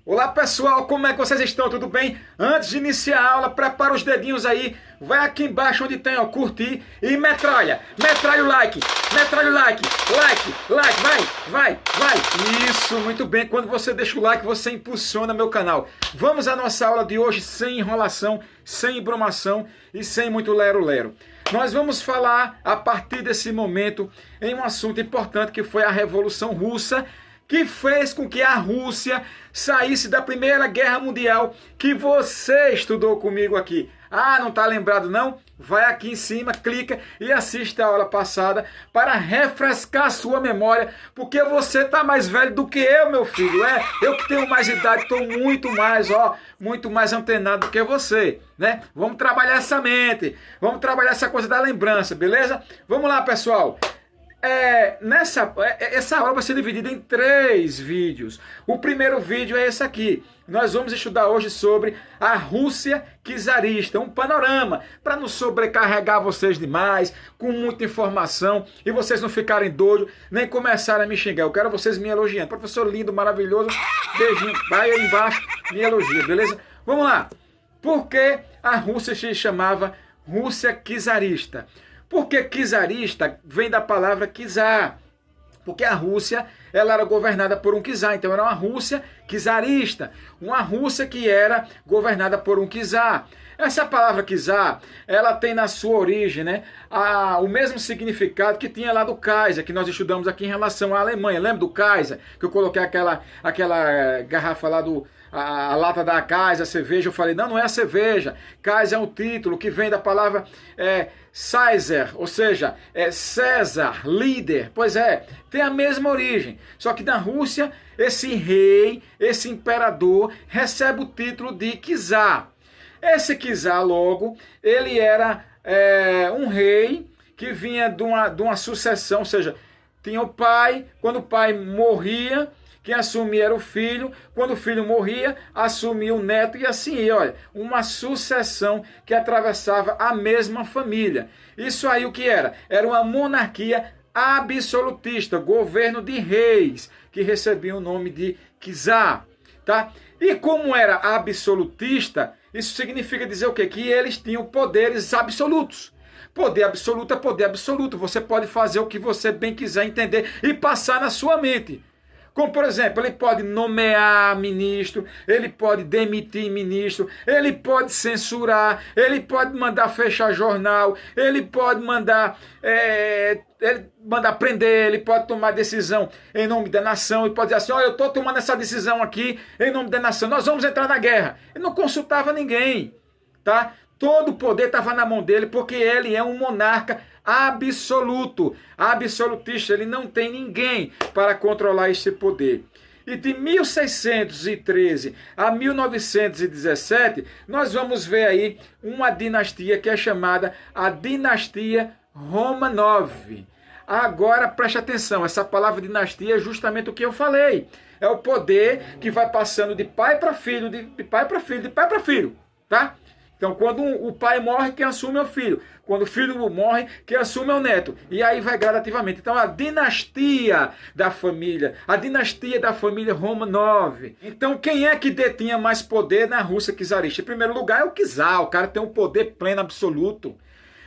Olá pessoal, como é que vocês estão? Tudo bem? Antes de iniciar a aula, prepara os dedinhos aí, vai aqui embaixo onde tem, ó, curtir e metralha o like, vai. Isso, muito bem, quando você deixa o like, você impulsiona meu canal. Vamos à nossa aula de hoje sem enrolação, sem embromação e sem muito lero-lero. Nós vamos falar, a partir desse momento, em um assunto importante que foi a Revolução Russa, que fez com que a Rússia saísse da Primeira Guerra Mundial, que você estudou comigo aqui. Ah, não está lembrado não? Vai aqui em cima, clica e assista a aula passada para refrescar a sua memória, porque você está mais velho do que eu, meu filho. Eu que tenho mais idade, estou muito mais antenado do que você, né? Vamos trabalhar essa mente, vamos trabalhar essa coisa da lembrança, beleza? Vamos lá, pessoal. Essa aula vai ser dividida em 3 vídeos. O primeiro vídeo é esse aqui. Nós vamos estudar hoje sobre a Rússia czarista, um panorama, para não sobrecarregar vocês demais, com muita informação, e vocês não ficarem doidos, nem começarem a me xingar. Eu quero vocês me elogiando. Professor lindo, maravilhoso, beijinho, vai aí embaixo, me elogia, beleza? Vamos lá. Por que a Rússia se chamava Rússia czarista? Porque czarista vem da palavra czar, porque a Rússia ela era governada por um czar, então era uma Rússia czarista, uma Rússia que era governada por um czar. Essa palavra czar, ela tem na sua origem, né, o mesmo significado que tinha lá do Kaiser, que nós estudamos aqui em relação à Alemanha. Lembra do Kaiser? Que eu coloquei aquela garrafa lá a lata da Kaiser, a cerveja, eu falei, não é a cerveja. Kaiser é um título que vem da palavra Caesar, ou seja, César, líder. Pois é, tem a mesma origem. Só que na Rússia, esse rei, esse imperador, recebe o título de czar. Esse czar, logo, ele era um rei que vinha de uma sucessão, ou seja, tinha o pai, quando o pai morria, quem assumia era o filho, quando o filho morria, assumia o neto, e assim ia, olha, uma sucessão que atravessava a mesma família. Isso aí o que era? Era uma monarquia absolutista, governo de reis, que recebia o nome de czar, tá? E como era absolutista, isso significa dizer o quê? Que eles tinham poderes absolutos. Poder absoluto é poder absoluto, você pode fazer o que você bem quiser entender e passar na sua mente. Como, por exemplo, ele pode nomear ministro, ele pode demitir ministro, ele pode censurar, ele pode mandar fechar jornal, ele pode mandar prender, ele pode tomar decisão em nome da nação e pode dizer assim, eu estou tomando essa decisão aqui em nome da nação, nós vamos entrar na guerra. Ele não consultava ninguém, tá? Todo o poder estava na mão dele porque ele é um monarca absoluto, absolutista, ele não tem ninguém para controlar esse poder. E de 1613 a 1917, nós vamos ver aí uma dinastia que é chamada a dinastia Romanov. Agora preste atenção, essa palavra dinastia é justamente o que eu falei. É o poder que vai passando de pai para filho, de pai para filho, de pai para filho, tá? Então, quando o pai morre, quem assume é o filho. Quando o filho morre, quem assume é o neto. E aí vai gradativamente. Então, a dinastia da família Romanov. Então, quem é que detinha mais poder na Rússia czarista? Em primeiro lugar é o czar, o cara tem um poder pleno absoluto.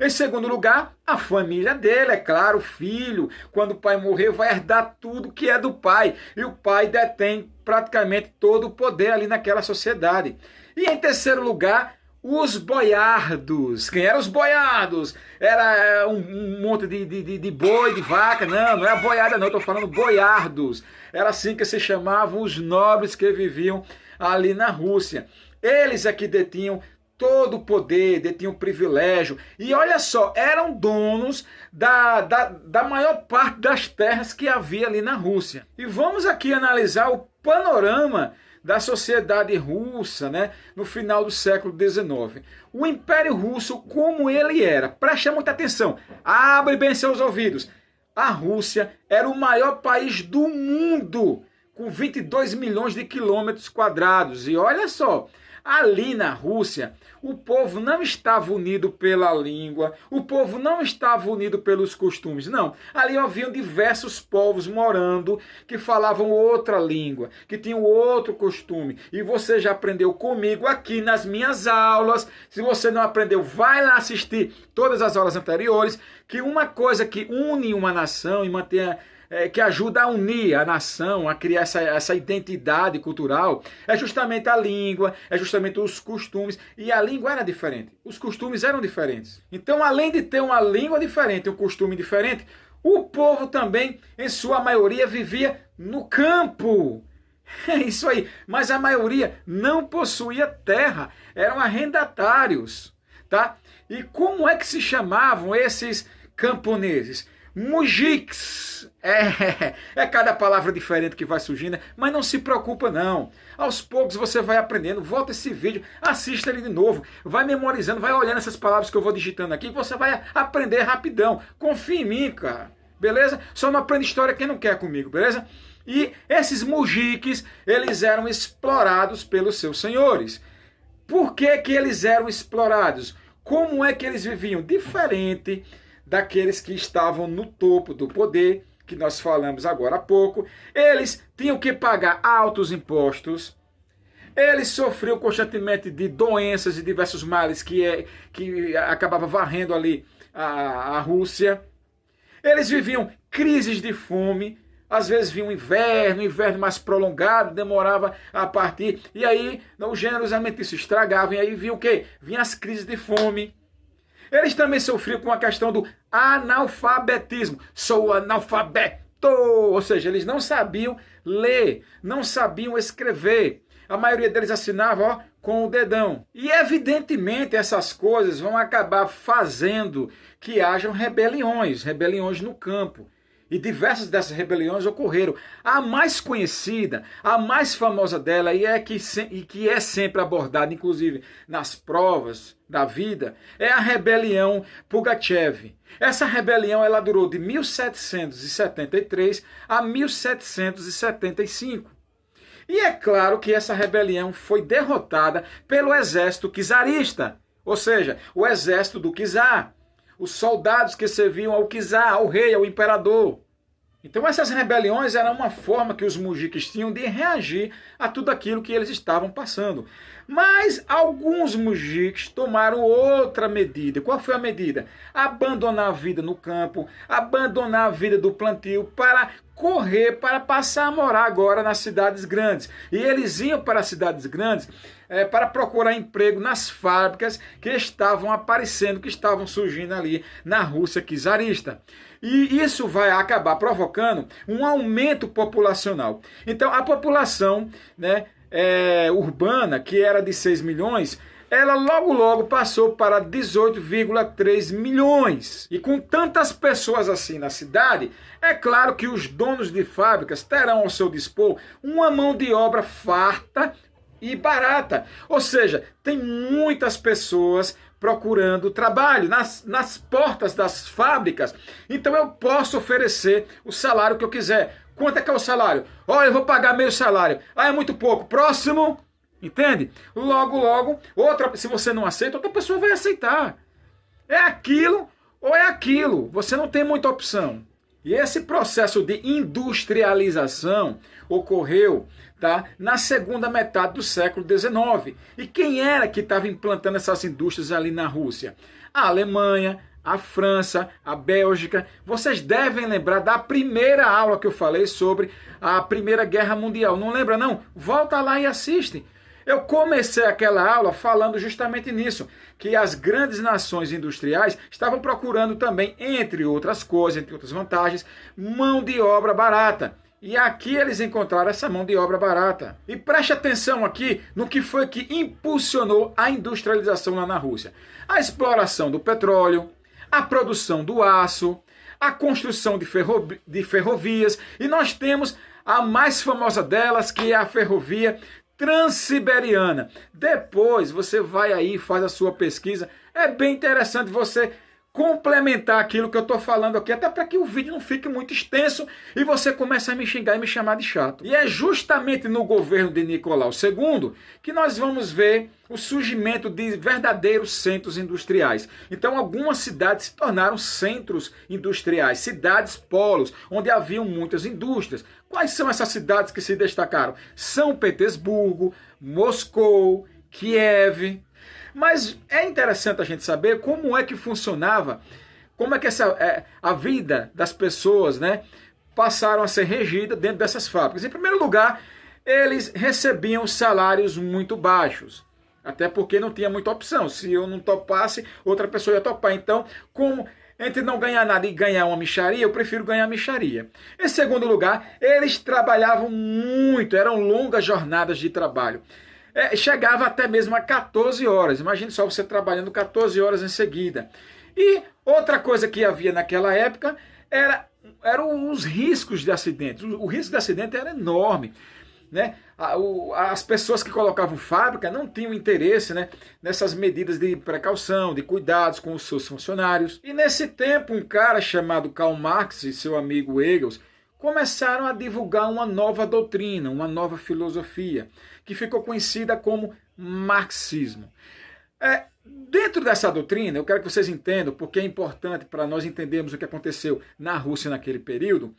Em segundo lugar, a família dele, é claro, o filho. Quando o pai morrer, vai herdar tudo que é do pai. E o pai detém praticamente todo o poder ali naquela sociedade. E em terceiro lugar, os boiardos. Quem eram os boiardos? Era um monte de boi, de vaca. Não é a boiada não, estou falando boiardos. Era assim que se chamavam os nobres que viviam ali na Rússia. Eles é que detinham todo o poder, detinham privilégio. E olha só, eram donos da maior parte das terras que havia ali na Rússia. E vamos aqui analisar o panorama da sociedade russa, né, no final do século XIX. O Império Russo, como ele era, preste muita atenção, abre bem seus ouvidos. A Rússia era o maior país do mundo, com 22 milhões de quilômetros quadrados. E olha só, Ali na Rússia, o povo não estava unido pela língua, o povo não estava unido pelos costumes, não. Ali haviam diversos povos morando que falavam outra língua, que tinham outro costume. E você já aprendeu comigo aqui nas minhas aulas. Se você não aprendeu, vai lá assistir todas as aulas anteriores, que uma coisa que une uma nação e mantém que ajuda a unir a nação, a criar essa identidade cultural, é justamente a língua, é justamente os costumes. E a língua era diferente, os costumes eram diferentes. Então, além de ter uma língua diferente, um costume diferente, o povo também, em sua maioria, vivia no campo. É isso aí. Mas a maioria não possuía terra, eram arrendatários, tá? E como é que se chamavam esses camponeses? Mujiks. É cada palavra diferente que vai surgindo, mas não se preocupa não. Aos poucos você vai aprendendo. Volta esse vídeo, assista ele de novo, vai memorizando, vai olhando essas palavras que eu vou digitando aqui, você vai aprender rapidão. Confia em mim, cara. Beleza? Só não aprende história quem não quer comigo, beleza? E esses mujiques, eles eram explorados pelos seus senhores. Por que que eles eram explorados? Como é que eles viviam? Diferente daqueles que estavam no topo do poder, que nós falamos agora há pouco. Eles tinham que pagar altos impostos, eles sofriam constantemente de doenças e diversos males que acabava varrendo ali a Rússia. Eles viviam crises de fome, às vezes vinha um inverno mais prolongado, demorava a partir, e aí os gêneros alimentícios estragavam, e aí vinha o quê? Vinha as crises de fome. Eles também sofriam com a questão do analfabetismo. Sou analfabeto, ou seja, eles não sabiam ler, não sabiam escrever. A maioria deles assinava com o dedão. E evidentemente essas coisas vão acabar fazendo que hajam rebeliões no campo. E diversas dessas rebeliões ocorreram. A mais conhecida, a mais famosa dela, e que é sempre abordada, inclusive nas provas da vida, é a rebelião Pugachev. Essa rebelião ela durou de 1773 a 1775. E é claro que essa rebelião foi derrotada pelo exército czarista, ou seja, o exército do czar. Os soldados que serviam ao czar, ao rei, ao imperador. Então essas rebeliões eram uma forma que os mujiques tinham de reagir a tudo aquilo que eles estavam passando. Mas alguns mujiques tomaram outra medida. Qual foi a medida? Abandonar a vida no campo, abandonar a vida do plantio para passar a morar agora nas cidades grandes. E eles iam para as cidades grandes para procurar emprego nas fábricas que estavam aparecendo, que estavam surgindo ali na Rússia czarista. E isso vai acabar provocando um aumento populacional. Então a população urbana, que era de 6 milhões, ela logo passou para 18,3 milhões. E com tantas pessoas assim na cidade, é claro que os donos de fábricas terão ao seu dispor uma mão de obra farta e barata. Ou seja, tem muitas pessoas procurando trabalho nas portas das fábricas. Então eu posso oferecer o salário que eu quiser. Quanto é que é o salário? Olha, eu vou pagar meio salário. Ah, é muito pouco. Próximo. Entende? Logo, se você não aceita, outra pessoa vai aceitar. É aquilo ou é aquilo. Você não tem muita opção. E esse processo de industrialização ocorreu na segunda metade do século XIX. E quem era que estava implantando essas indústrias ali na Rússia? A Alemanha, a França, a Bélgica. Vocês devem lembrar da primeira aula que eu falei sobre a Primeira Guerra Mundial. Não lembra não? Volta lá e assiste. Eu comecei aquela aula falando justamente nisso, que as grandes nações industriais estavam procurando também, entre outras coisas, entre outras vantagens, mão de obra barata. E aqui eles encontraram essa mão de obra barata. E preste atenção aqui no que foi que impulsionou a industrialização lá na Rússia. A exploração do petróleo, a produção do aço, a construção de ferrovias. E nós temos a mais famosa delas, que é a ferrovia Transiberiana. Depois você vai aí e faz a sua pesquisa. É bem interessante você complementar aquilo que eu estou falando aqui, até para que o vídeo não fique muito extenso e você comece a me xingar e me chamar de chato. E é justamente no governo de Nicolau II que nós vamos ver o surgimento de verdadeiros centros industriais. Então, algumas cidades se tornaram centros industriais, cidades polos, onde haviam muitas indústrias. Quais são essas cidades que se destacaram? São Petersburgo, Moscou, Kiev. Mas é interessante a gente saber como é que funcionava, como é que a vida das pessoas, né, passaram a ser regida dentro dessas fábricas. Em primeiro lugar, eles recebiam salários muito baixos, até porque não tinha muita opção. Se eu não topasse, outra pessoa ia topar. Então, como entre não ganhar nada e ganhar uma mixaria, eu prefiro ganhar mixaria. Em segundo lugar, eles trabalhavam muito, eram longas jornadas de trabalho. Chegava até mesmo a 14 horas. Imagine só você trabalhando 14 horas em seguida. E outra coisa que havia naquela época eram os riscos de acidentes. O risco de acidente era enorme, né? As pessoas que colocavam fábrica não tinham interesse, né, nessas medidas de precaução, de cuidados com os seus funcionários. E nesse tempo, um cara chamado Karl Marx e seu amigo Engels começaram a divulgar uma nova doutrina, uma nova filosofia, que ficou conhecida como marxismo. Dentro dessa doutrina, eu quero que vocês entendam, porque é importante para nós entendermos o que aconteceu na Rússia naquele período.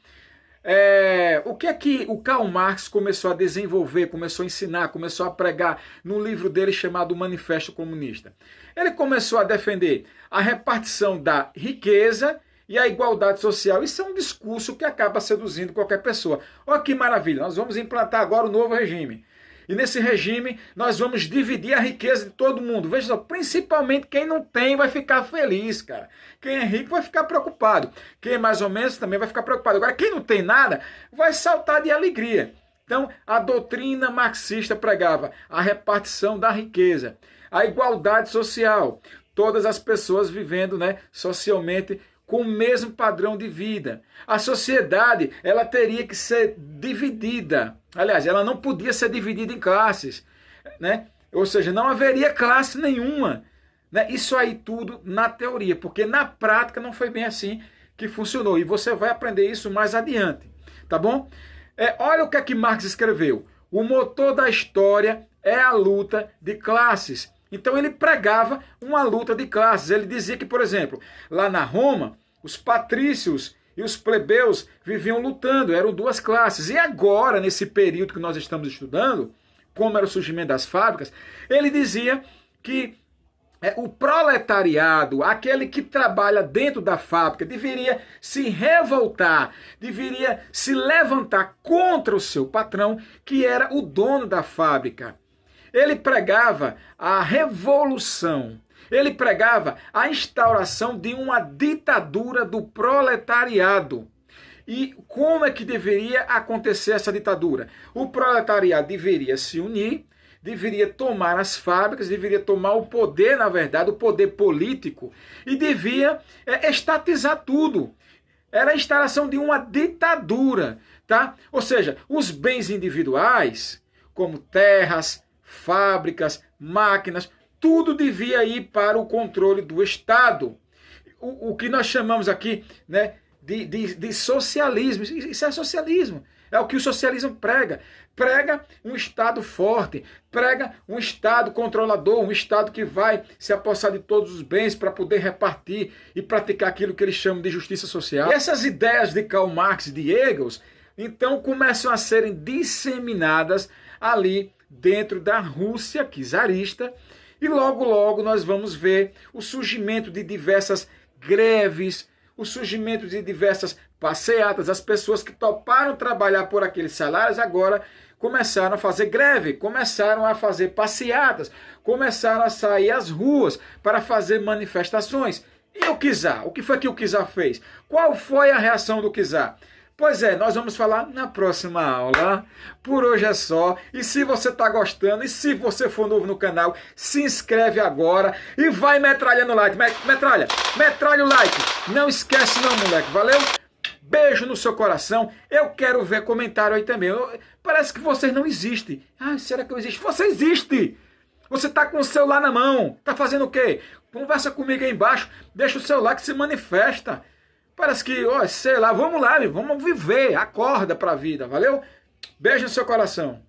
O que é que o Karl Marx começou a desenvolver, começou a ensinar, começou a pregar no livro dele chamado Manifesto Comunista? Ele começou a defender a repartição da riqueza e a igualdade social. Isso é um discurso que acaba seduzindo qualquer pessoa. Olha que maravilha, nós vamos implantar agora o novo regime. E nesse regime nós vamos dividir a riqueza de todo mundo. Veja só, principalmente quem não tem vai ficar feliz, cara. Quem é rico vai ficar preocupado. Quem é mais ou menos também vai ficar preocupado. Agora, quem não tem nada vai saltar de alegria. Então, a doutrina marxista pregava a repartição da riqueza, a igualdade social, todas as pessoas vivendo, né, socialmente com o mesmo padrão de vida. A sociedade, ela teria que ser dividida. Aliás, ela não podia ser dividida em classes, né? Ou seja, não haveria classe nenhuma, né? Isso aí tudo na teoria, porque na prática não foi bem assim que funcionou. E você vai aprender isso mais adiante, tá bom? Olha o que é que Marx escreveu. O motor da história é a luta de classes. Então ele pregava uma luta de classes. Ele dizia que, por exemplo, lá na Roma, os patrícios e os plebeus viviam lutando, eram duas classes. E agora, nesse período que nós estamos estudando, como era o surgimento das fábricas, ele dizia que o proletariado, aquele que trabalha dentro da fábrica, deveria se revoltar, deveria se levantar contra o seu patrão, que era o dono da fábrica. Ele pregava a revolução, ele pregava a instauração de uma ditadura do proletariado. E como é que deveria acontecer essa ditadura? O proletariado deveria se unir, deveria tomar as fábricas, deveria tomar o poder, na verdade, o poder político, e devia estatizar tudo. Era a instalação de uma ditadura, tá? Ou seja, os bens individuais, como terras, fábricas, máquinas, tudo devia ir para o controle do Estado. O que nós chamamos aqui, né, de socialismo. Isso é socialismo. É o que o socialismo prega. Prega um Estado forte, prega um Estado controlador, um Estado que vai se apossar de todos os bens para poder repartir e praticar aquilo que eles chamam de justiça social. E essas ideias de Karl Marx e de Engels, então, começam a serem disseminadas ali dentro da Rússia czarista, e logo, logo nós vamos ver o surgimento de diversas greves, o surgimento de diversas passeatas. As pessoas que toparam trabalhar por aqueles salários agora começaram a fazer greve, começaram a fazer passeatas, começaram a sair às ruas para fazer manifestações. E o czar? O que foi que o czar fez? Qual foi a reação do czar? Pois é, nós vamos falar na próxima aula. Por hoje é só. E se você está gostando, e se você for novo no canal, se inscreve agora e vai metralhando o like. Metralha o like. Não esquece não, moleque. Valeu? Beijo no seu coração. Eu quero ver comentário aí também. Parece que vocês não existem. Ah, será que eu existo? Você existe! Você está com o celular na mão, está fazendo o quê? Conversa comigo aí embaixo, deixa o celular que se manifesta. Parece que, ó, sei lá, vamos lá, vamos viver, acorda para a vida, valeu? Beijo no seu coração.